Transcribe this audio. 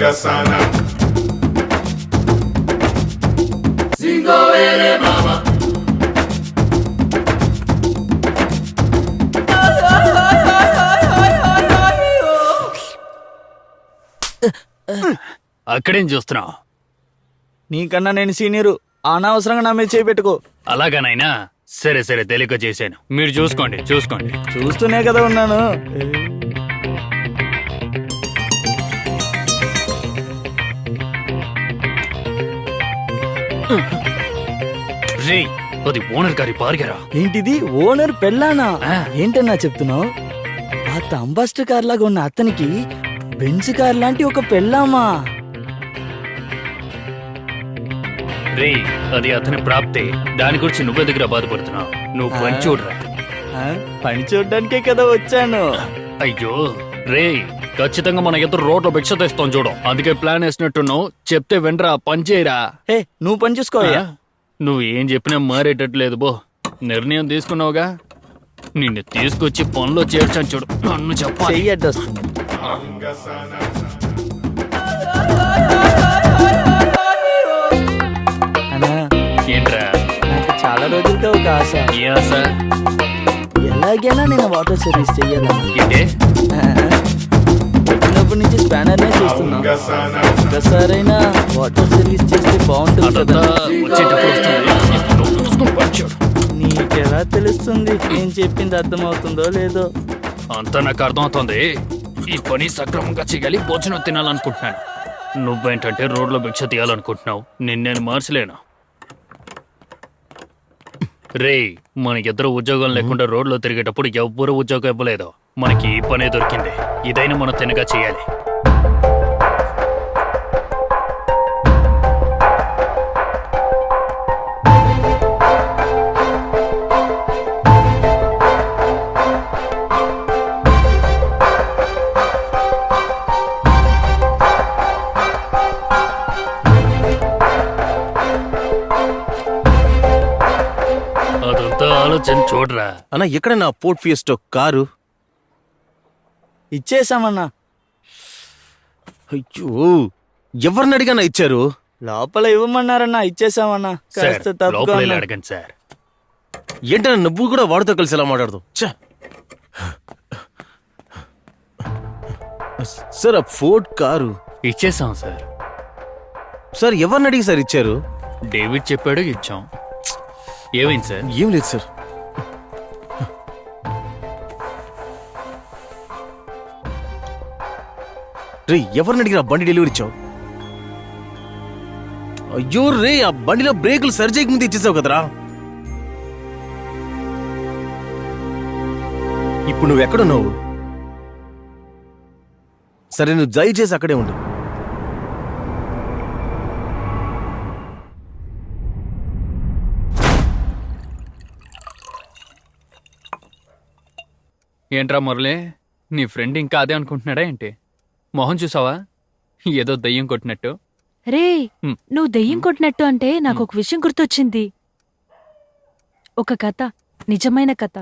Avinga sana. Zingo ele mama. అక్కడేం చూస్తున్నావు? నీకన్నా నేను సీనియరు, అనవసరంగా నా మీద చేపెట్టుకో. అలాగనైనా సరే సరే తెలియక చేశాను. మీరు చూసుకోండి. చూస్తూనే కదా ఉన్నాను. రే, అది ఓనర్ గారి భార్యరా. ఏంటిది, ఓనర్ పెళ్ళానా? ఆ. ఏంటన్నా చెప్తున్నావు? పాత అంబాసిడర్ కార్ లాగా ఉన్న అతనికి బెంజ్ కార్ లాంటి ఒక పెళ్ళామా? రే, అది అతని ప్రాప్తే. దాని గురించి నువ్వే దగ్గర బాధపడుతున్నావు. నువ్వు పని చూడరా. ఆ, పని చూడడానికే కదా వచ్చాను. అయ్యో రే, ఖచ్చితంగా మన ఇద్దరు రోడ్లో భిక్ష తెస్తాం చూడు. అందుకే ప్లాన్ వేసినట్టున్నావు. చెప్తే వెంటరా, పని చేయరా. హే, నువ్వు పని చూసుకోవయ్యా. నువ్వు ఏం చెప్పినా మారేటట్లేదు బో. నిర్ణయం తీసుకున్నావుగా, నిన్ను తీసుకొచ్చి పనిలో చేర్చాను చూడు. నన్ను చెప్పాలి. చెయ్యి అడ్డొస్తుంది. Avinga sana. అన్నా, ఏంట్రా నాకు చాలా రోజులుగా ఒక ఆశ. ఏ ఆశ? ఎలాగైనా నేను వాటర్ సర్వీస్ చెయ్యాలన్నా. ఏంటే? వచ్చినప్పటి నుంచి స్పానర్నే చూస్తున్నా. Avinga sana. ఒక్కసారైనా వాటర్ సర్వీస్ చేస్తే బాగుంటుంది అదంతా కదా. వచ్చేటప్పుడు వస్తుంది. ఇప్పుడు నువ్వు చూసుకుని పని చూడు. నీకెలా తెలుస్తుంది నేను చెప్పింది అర్థమవుతుందో లేదో? అంతా నాకు అర్థమవుతుంది. ఈ పని సక్రమంగా చేయాలి, భోజనం తినాలనుకుంటున్నాను. నువ్వేంటంటే రోడ్లో భిక్ష తీయాలనుకుంటున్నావు. నిన్నేను మార్చలేను. రే, మనకిద్దరు ఉద్యోగం లేకుండా రోడ్లో తిరిగేటప్పుడు ఎవ్వరూ ఉద్యోగం ఇవ్వలేదు. మనకి ఈ పనే దొరికింది. ఇదైనా మనం తినగా చేయాలి. అదంతా ఆలోచన చూడరా. అన్న ఎక్కడ నా పోర్ట్ ఫియస్టో కారు? ఇచ్చేసామన్నా. అయ్యో, ఎవరిని అడిగానా ఇచ్చారు? లోపల ఇవ్వమన్నారన్నా, ఇచ్చేసామన్నా. సార్, కాస్త తప్పుగా లోపల వెళ్ళి ఉన్నా. అడగండి సార్. ఏంటన్నా నువ్వు కూడా వాడితో కలిసి ఎలా మాట్లాడదు? సార్, ఆ ఫోర్డ్ కారు ఇచ్చేసాం సార్. సార్ ఎవరిని అడిగి సార్ ఇచ్చారు? డేవిడ్ చెప్పాడు, ఇచ్చాం. ఏమైంది సార్? ఏం లేదు సార్. రే, ఎవరిని అడిగిన బండి డెలివరీ ఇచ్చావు? అయ్యో రే, ఆ బండిలో బ్రేకులు సరి చేయక ముందు ఇచ్చేసావు కదరా. ఇప్పుడు నువ్వు ఎక్కడున్నావు? సరే, నువ్వు దయచేసి అక్కడే ఉండు. ఏంట్రా మురళి, నీ ఫ్రెండ్ ఇంకా అదే అనుకుంటున్నాడా ఏంటి? మొహం చూసావా, ఏదో దయ్యం కొట్టినట్టు. రే, హ్మ్. నువ్వు దెయ్యం కొట్టినట్టు అంటే నాకు ఒక విషయం గుర్తొచ్చింది. ఒక కథ, నిజమైన కథ.